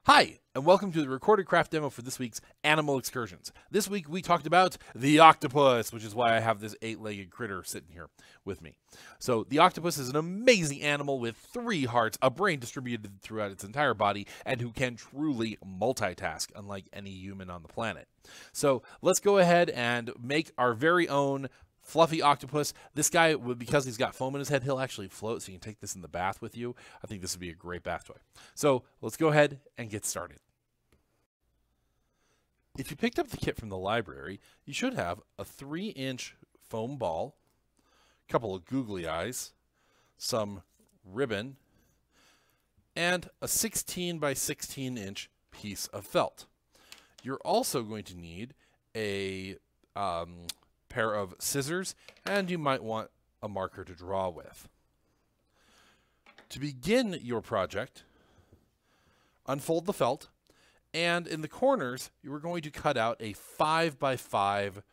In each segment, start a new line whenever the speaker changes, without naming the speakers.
Hi, and welcome to the recorded craft demo for this week's Animal Excursions. This week we talked about the octopus, which is why I have this 8-legged critter sitting here with me. So the octopus is an amazing animal with 3 hearts, a brain distributed throughout its entire body, and who can truly multitask, unlike any human on the planet. So let's go ahead and make our very own fluffy octopus. This guy, because he's got foam in his head, he'll actually float, so you can take this in the bath with you. I think this would be a great bath toy. So let's go ahead and get started. If you picked up the kit from the library, you should have a 3-inch foam ball, a couple of googly eyes, some ribbon, and a 16 by 16 inch piece of felt. You're also going to need a pair of scissors, and you might want a marker to draw with. To begin your project, unfold the felt, and in the corners you are going to cut out a 5 by 5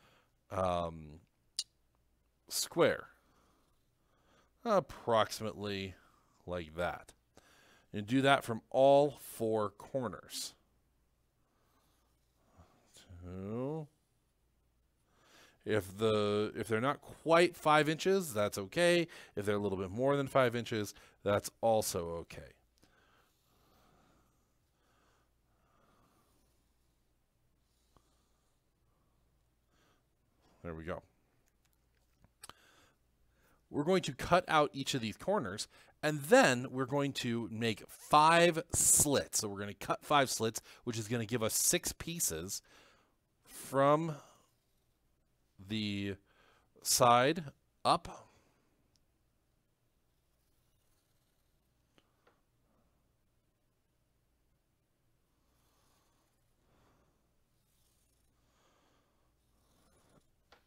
square, approximately like that. And do that from all 4 corners. 2. If they're not quite 5 inches, that's okay. If they're a little bit more than 5 inches, that's also okay. There we go. We're going to cut out each of these corners, and then we're going to make 5 slits. So we're going to cut 5 slits, which is going to give us 6 pieces from the side up,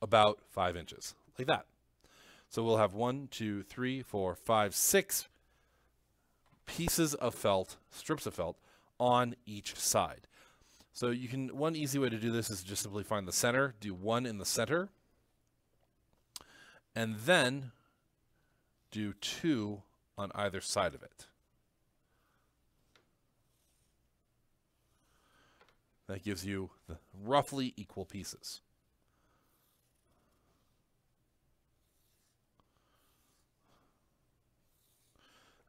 about 5 inches, like that. So we'll have 1, 2, 3, 4, 5, 6 pieces of felt, strips of felt, on each side. So you can, one easy way to do this is just simply find the center, do 1 in the center, and then do 2 on either side of it. That gives you the roughly equal pieces.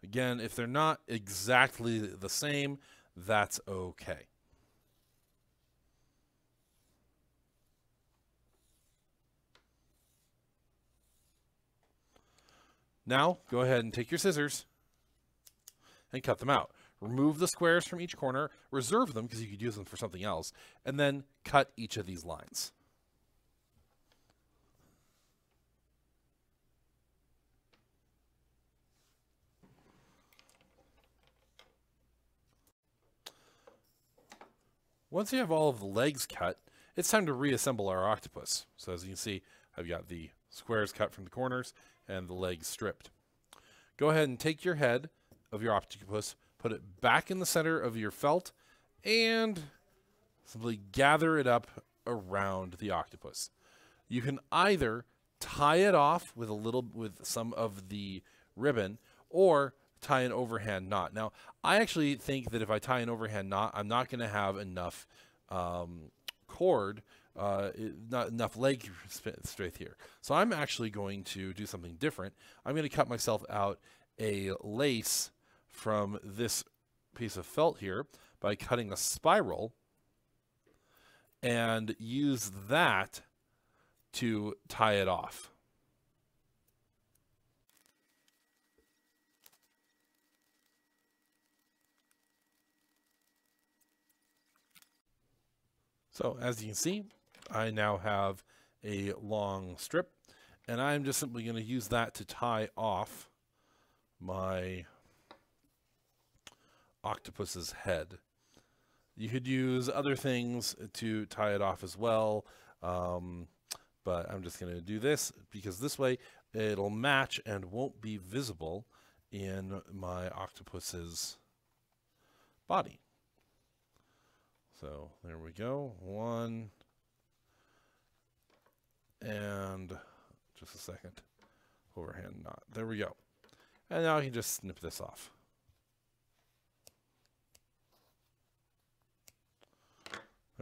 Again, if they're not exactly the same, that's okay. Now, go ahead and take your scissors and cut them out. Remove the squares from each corner, reserve them because you could use them for something else, and then cut each of these lines. Once you have all of the legs cut, it's time to reassemble our octopus. So as you can see, I've got the squares cut from the corners and the legs stripped. Go ahead and take your head of your octopus, put it back in the center of your felt, and simply gather it up around the octopus. You can either tie it off with some of the ribbon, or tie an overhand knot. Now, I actually think that if I tie an overhand knot, I'm not going to have enough cord, not enough leg strength here. So I'm actually going to do something different. I'm going to cut myself out a lace from this piece of felt here by cutting a spiral and use that to tie it off. So as you can see, I now have a long strip, and I'm just simply going to use that to tie off my octopus's head. You could use other things to tie it off as well, but I'm just going to do this because this way it'll match and won't be visible in my octopus's body. So there we go, 1, and just a second, overhand knot. There we go. And now I can just snip this off.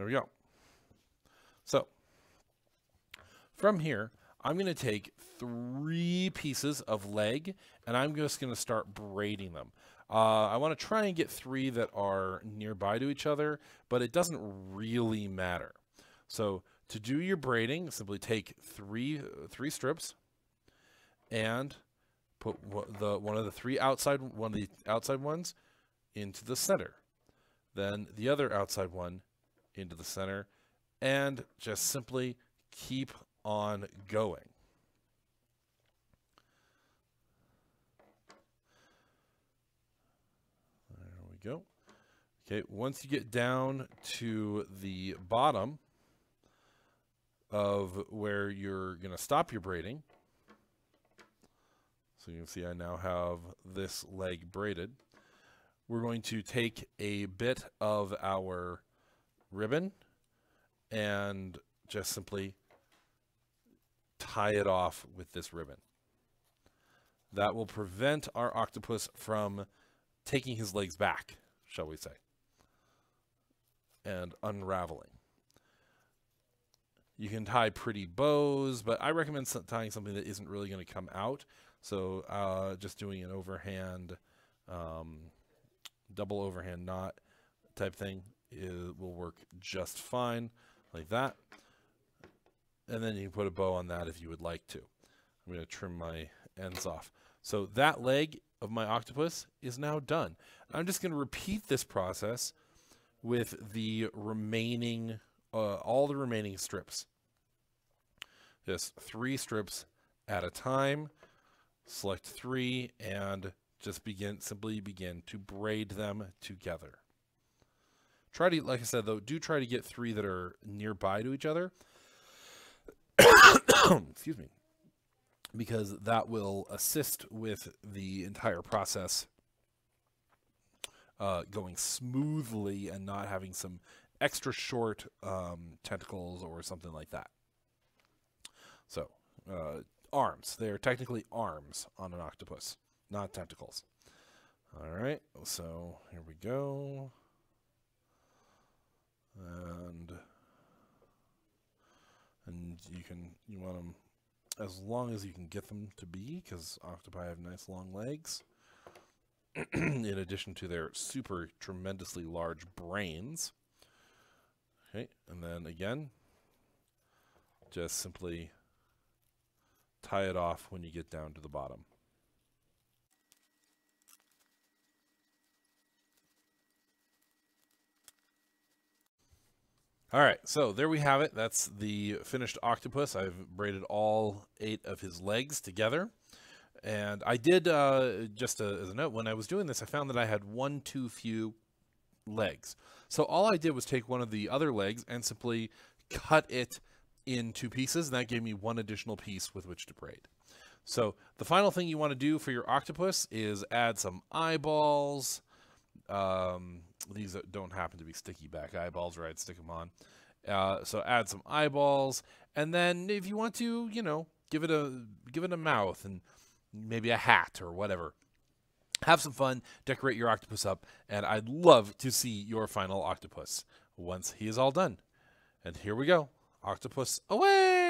There we go. So from here, I'm going to take 3 pieces of leg, and I'm just going to start braiding them. I want to try and get 3 that are nearby to each other, but it doesn't really matter. So to do your braiding, simply take three strips and put one of the outside ones into the center. Then the other outside one into the center, and just simply keep on going. There we go. Okay, once you get down to the bottom of where you're going to stop your braiding, so you can see I now have this leg braided, we're going to take a bit of our ribbon and just simply tie it off with this ribbon. That will prevent our octopus from taking his legs back, shall we say, and unraveling. You can tie pretty bows, but I recommend tying something that isn't really going to come out. So just doing an overhand, double overhand knot type thing will work just fine, like that. And then you can put a bow on that if you would like to. I'm going to trim my ends off. So that leg of my octopus is now done. I'm just going to repeat this process with the remaining, all the remaining strips. Just 3 strips at a time. Select 3 and just simply begin to braid them together. Try to, like I said though, do try to get 3 that are nearby to each other. Excuse me. Because that will assist with the entire process going smoothly and not having some extra short tentacles or something like that. So, arms. They are technically arms on an octopus, not tentacles. All right, so here we go. And you want them as long as you can get them to be, because octopi have nice long legs. In addition to their super tremendously large brains. Okay, and then again, just simply tie it off when you get down to the bottom. All right, so there we have it. That's the finished octopus. I've braided all 8 of his legs together. And I did, just as a note, when I was doing this, I found that I had one too few legs. So all I did was take one of the other legs and simply cut it in 2 pieces, and that gave me 1 additional piece with which to braid. So the final thing you want to do for your octopus is add some eyeballs. These don't happen to be sticky back eyeballs, or I'd stick them on. So add some eyeballs, and then if you want to, you know, give it a mouth and maybe a hat or whatever. Have some fun, decorate your octopus up, and I'd love to see your final octopus once he is all done. And here we go. Octopus away!